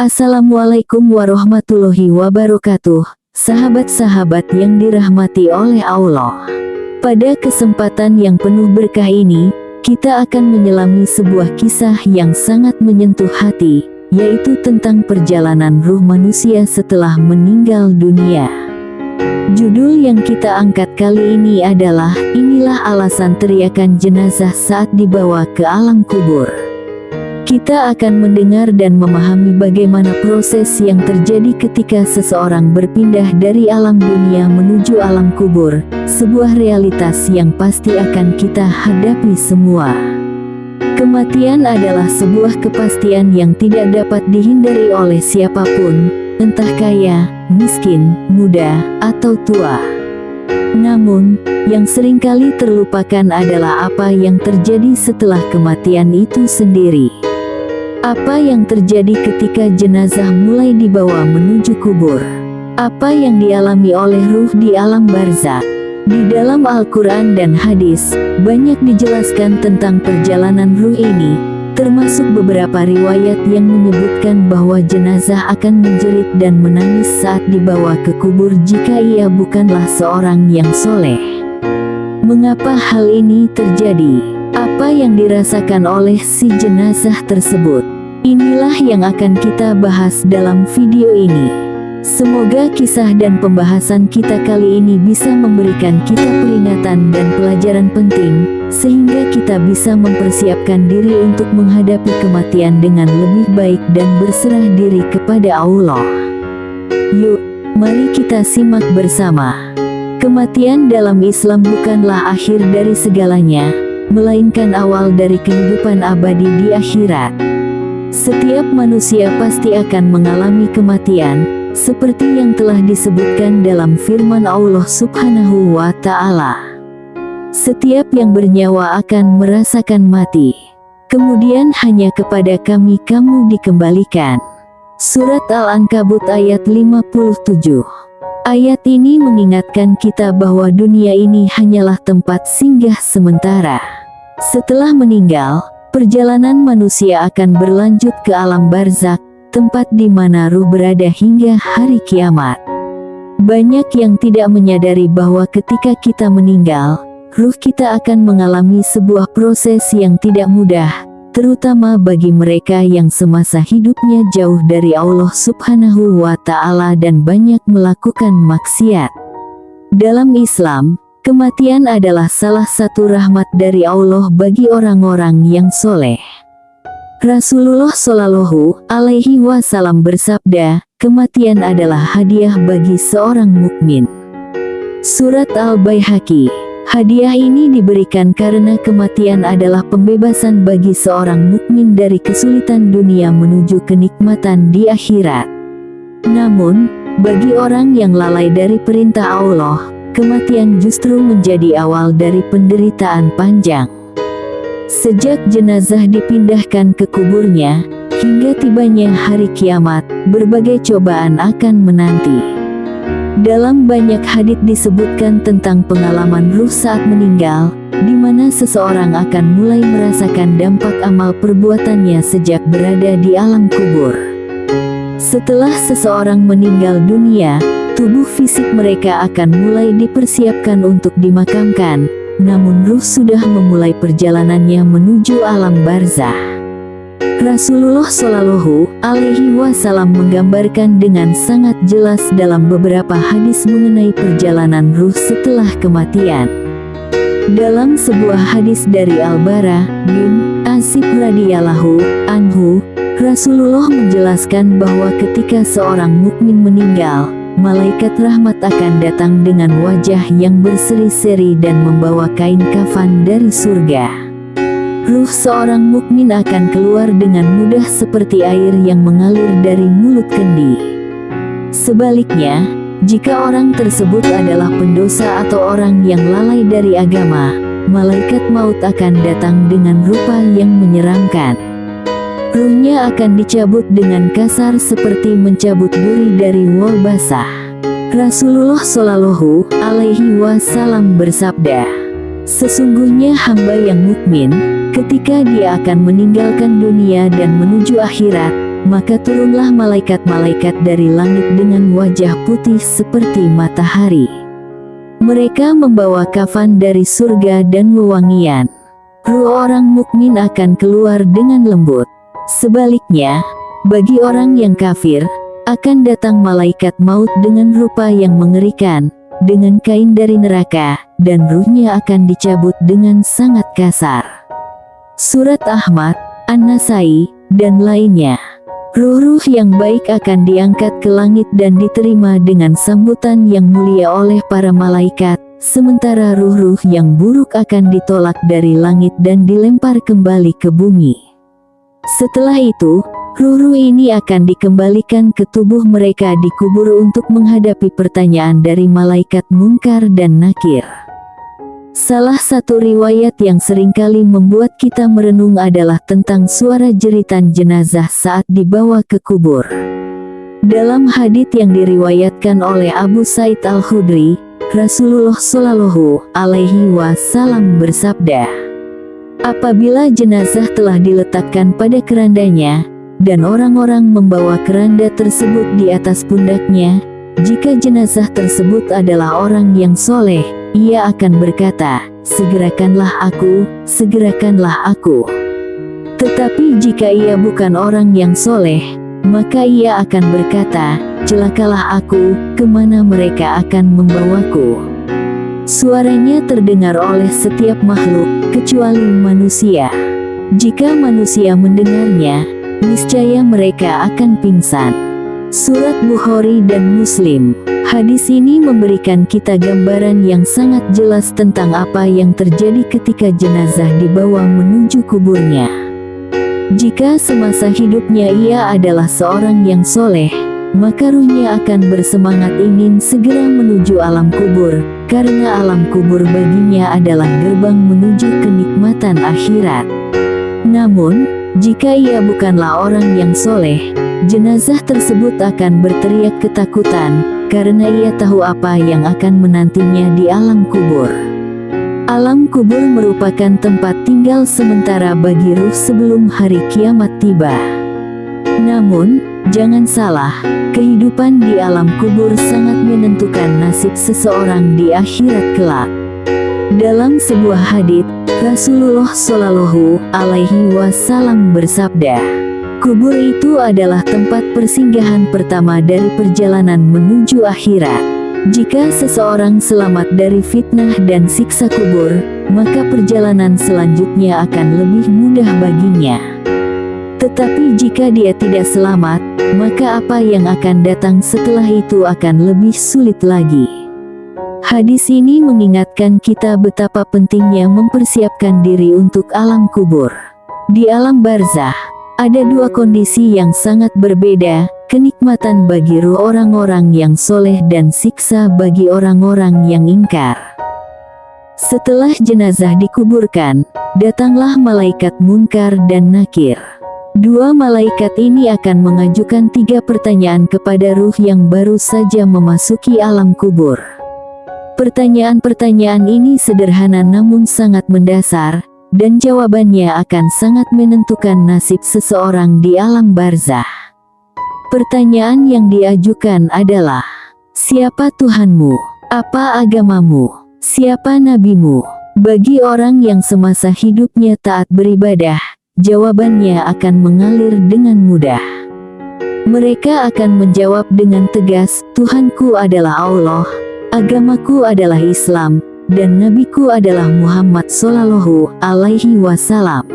Assalamualaikum warahmatullahi wabarakatuh, sahabat-sahabat yang dirahmati oleh Allah. Pada kesempatan yang penuh berkah ini, kita akan menyelami sebuah kisah yang sangat menyentuh hati, yaitu tentang perjalanan ruh manusia setelah meninggal dunia. Judul yang kita angkat kali ini adalah, inilah alasan teriakan jenazah saat dibawa ke alam kubur. Kita akan mendengar dan memahami bagaimana proses yang terjadi ketika seseorang berpindah dari alam dunia menuju alam kubur, sebuah realitas yang pasti akan kita hadapi semua. Kematian adalah sebuah kepastian yang tidak dapat dihindari oleh siapapun, entah kaya, miskin, muda, atau tua. Namun, yang seringkali terlupakan adalah apa yang terjadi setelah kematian itu sendiri. Apa yang terjadi ketika jenazah mulai dibawa menuju kubur? Apa yang dialami oleh ruh di alam barzakh? Di dalam Al-Quran dan hadis, banyak dijelaskan tentang perjalanan ruh ini, termasuk beberapa riwayat yang menyebutkan bahwa jenazah akan menjerit dan menangis saat dibawa ke kubur jika ia bukanlah seorang yang soleh. Mengapa hal ini terjadi? Apa yang dirasakan oleh si jenazah tersebut? Inilah yang akan kita bahas dalam video ini. Semoga kisah dan pembahasan kita kali ini bisa memberikan kita peringatan dan pelajaran penting, sehingga kita bisa mempersiapkan diri untuk menghadapi kematian dengan lebih baik dan berserah diri kepada Allah. Yuk, mari kita simak bersama. Kematian dalam Islam bukanlah akhir dari segalanya, melainkan awal dari kehidupan abadi di akhirat. Setiap manusia pasti akan mengalami kematian, seperti yang telah disebutkan dalam firman Allah Subhanahu wa Ta'ala. Setiap yang bernyawa akan merasakan mati. Kemudian hanya kepada Kami kamu dikembalikan. Surat Al-Ankabut ayat 57. Ayat ini mengingatkan kita bahwa dunia ini hanyalah tempat singgah sementara. Setelah meninggal, perjalanan manusia akan berlanjut ke alam barzakh, tempat di mana ruh berada hingga hari kiamat. Banyak yang tidak menyadari bahwa ketika kita meninggal, ruh kita akan mengalami sebuah proses yang tidak mudah, terutama bagi mereka yang semasa hidupnya jauh dari Allah Subhanahu wa Ta'ala dan banyak melakukan maksiat. Dalam Islam, kematian adalah salah satu rahmat dari Allah bagi orang-orang yang soleh. Rasulullah Shallallahu Alaihi Wasallam bersabda, kematian adalah hadiah bagi seorang mukmin. Surat Al-Baihaqi. Hadiah ini diberikan karena kematian adalah pembebasan bagi seorang mukmin dari kesulitan dunia menuju kenikmatan di akhirat. Namun, bagi orang yang lalai dari perintah Allah, kematian justru menjadi awal dari penderitaan panjang. Sejak jenazah dipindahkan ke kuburnya, hingga tibanya hari kiamat, berbagai cobaan akan menanti. Dalam banyak hadits disebutkan tentang pengalaman ruh saat meninggal, di mana seseorang akan mulai merasakan dampak amal perbuatannya sejak berada di alam kubur. Setelah seseorang meninggal dunia, tubuh fisik mereka akan mulai dipersiapkan untuk dimakamkan, namun ruh sudah memulai perjalanannya menuju alam barzakh. Rasulullah Shallallahu Alaihi Wasallam menggambarkan dengan sangat jelas dalam beberapa hadis mengenai perjalanan ruh setelah kematian. Dalam sebuah hadis dari Al-Bara bin Azib radhiyallahu anhu, Rasulullah menjelaskan bahwa ketika seorang mukmin meninggal, malaikat rahmat akan datang dengan wajah yang berseri-seri dan membawa kain kafan dari surga. Ruh seorang mukmin akan keluar dengan mudah seperti air yang mengalir dari mulut kendi. Sebaliknya, jika orang tersebut adalah pendosa atau orang yang lalai dari agama, malaikat maut akan datang dengan rupa yang menyeramkan. Ruhnya akan dicabut dengan kasar seperti mencabut duri dari wol basah. Rasulullah Shallallahu Alaihi Wasallam bersabda, sesungguhnya hamba yang mukmin, ketika dia akan meninggalkan dunia dan menuju akhirat, maka turunlah malaikat-malaikat dari langit dengan wajah putih seperti matahari. Mereka membawa kafan dari surga dan wewangian. Ruh orang mukmin akan keluar dengan lembut. Sebaliknya, bagi orang yang kafir, akan datang malaikat maut dengan rupa yang mengerikan, dengan kain dari neraka, dan ruhnya akan dicabut dengan sangat kasar. Surat Ahmad, An-Nasai, dan lainnya. Ruh-ruh yang baik akan diangkat ke langit dan diterima dengan sambutan yang mulia oleh para malaikat, sementara ruh-ruh yang buruk akan ditolak dari langit dan dilempar kembali ke bumi. Setelah itu, ruh-ruh ini akan dikembalikan ke tubuh mereka di kubur untuk menghadapi pertanyaan dari malaikat Munkar dan Nakir. Salah satu riwayat yang seringkali membuat kita merenung adalah tentang suara jeritan jenazah saat dibawa ke kubur. Dalam hadits yang diriwayatkan oleh Abu Sa'id Al-Khudri, Rasulullah Shallallahu Alaihi Wasallam bersabda, "Apabila jenazah telah diletakkan pada kerandanya, dan orang-orang membawa keranda tersebut di atas pundaknya, jika jenazah tersebut adalah orang yang soleh, ia akan berkata, 'Segerakanlah aku, segerakanlah aku.' Tetapi jika ia bukan orang yang soleh, maka ia akan berkata, 'Celakalah aku, kemana mereka akan membawaku?' Suaranya terdengar oleh setiap makhluk, kecuali manusia. Jika manusia mendengarnya, niscaya mereka akan pingsan." Surat Bukhari dan Muslim. Hadis ini memberikan kita gambaran yang sangat jelas tentang apa yang terjadi ketika jenazah dibawa menuju kuburnya. Jika semasa hidupnya ia adalah seorang yang soleh, maka ruhnya akan bersemangat ingin segera menuju alam kubur, karena alam kubur baginya adalah gerbang menuju kenikmatan akhirat. Namun, jika ia bukanlah orang yang soleh, jenazah tersebut akan berteriak ketakutan, karena ia tahu apa yang akan menantinya di alam kubur. Alam kubur merupakan tempat tinggal sementara bagi ruh sebelum hari kiamat tiba. Namun, jangan salah, kehidupan di alam kubur sangat menentukan nasib seseorang di akhirat kelak. Dalam sebuah hadits, Rasulullah Shallallahu Alaihi Wasallam bersabda, "Kubur itu adalah tempat persinggahan pertama dari perjalanan menuju akhirat. Jika seseorang selamat dari fitnah dan siksa kubur, maka perjalanan selanjutnya akan lebih mudah baginya. Tetapi jika dia tidak selamat, maka apa yang akan datang setelah itu akan lebih sulit lagi." Hadis ini mengingatkan kita betapa pentingnya mempersiapkan diri untuk alam kubur. Di alam barzah, ada dua kondisi yang sangat berbeda, kenikmatan bagi ruh orang-orang yang soleh dan siksa bagi orang-orang yang ingkar. Setelah jenazah dikuburkan, datanglah malaikat Munkar dan Nakir. Dua malaikat ini akan mengajukan 3 pertanyaan kepada ruh yang baru saja memasuki alam kubur. Pertanyaan-pertanyaan ini sederhana namun sangat mendasar, dan jawabannya akan sangat menentukan nasib seseorang di alam barzah. Pertanyaan yang diajukan adalah, "Siapa Tuhanmu? Apa agamamu? Siapa nabimu?" Bagi orang yang semasa hidupnya taat beribadah, jawabannya akan mengalir dengan mudah. Mereka akan menjawab dengan tegas, "Tuhanku adalah Allah, agamaku adalah Islam, dan nabiku adalah Muhammad Shallallahu Alaihi Wasallam."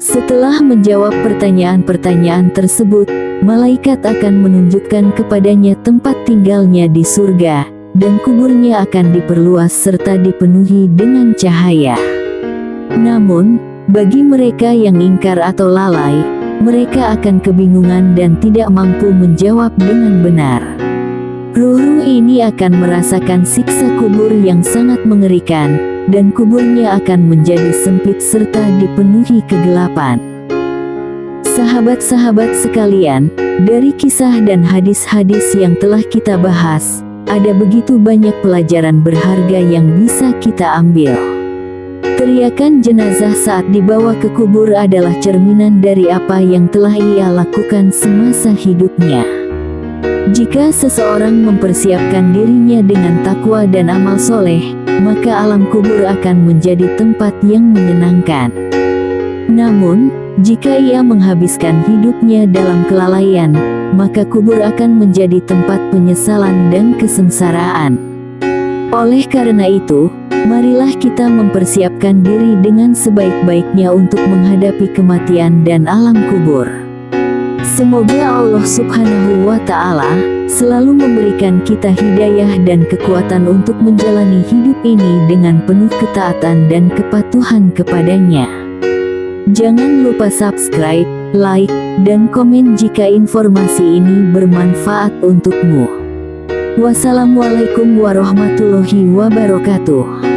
Setelah menjawab pertanyaan-pertanyaan tersebut, malaikat akan menunjukkan kepadanya tempat tinggalnya di surga, dan kuburnya akan diperluas serta dipenuhi dengan cahaya. Namun, bagi mereka yang ingkar atau lalai, mereka akan kebingungan dan tidak mampu menjawab dengan benar. Ruh-ruh ini akan merasakan siksa kubur yang sangat mengerikan, dan kuburnya akan menjadi sempit serta dipenuhi kegelapan. Sahabat-sahabat sekalian, dari kisah dan hadis-hadis yang telah kita bahas, ada begitu banyak pelajaran berharga yang bisa kita ambil. Teriakan jenazah saat dibawa ke kubur adalah cerminan dari apa yang telah ia lakukan semasa hidupnya. Jika seseorang mempersiapkan dirinya dengan takwa dan amal soleh, maka alam kubur akan menjadi tempat yang menyenangkan. Namun, jika ia menghabiskan hidupnya dalam kelalaian, maka kubur akan menjadi tempat penyesalan dan kesengsaraan. Oleh karena itu, marilah kita mempersiapkan diri dengan sebaik-baiknya untuk menghadapi kematian dan alam kubur. Semoga Allah Subhanahu wa Ta'ala selalu memberikan kita hidayah dan kekuatan untuk menjalani hidup ini dengan penuh ketaatan dan kepatuhan kepadanya. Jangan lupa subscribe, like, dan komen jika informasi ini bermanfaat untukmu. Wassalamualaikum warahmatullahi wabarakatuh.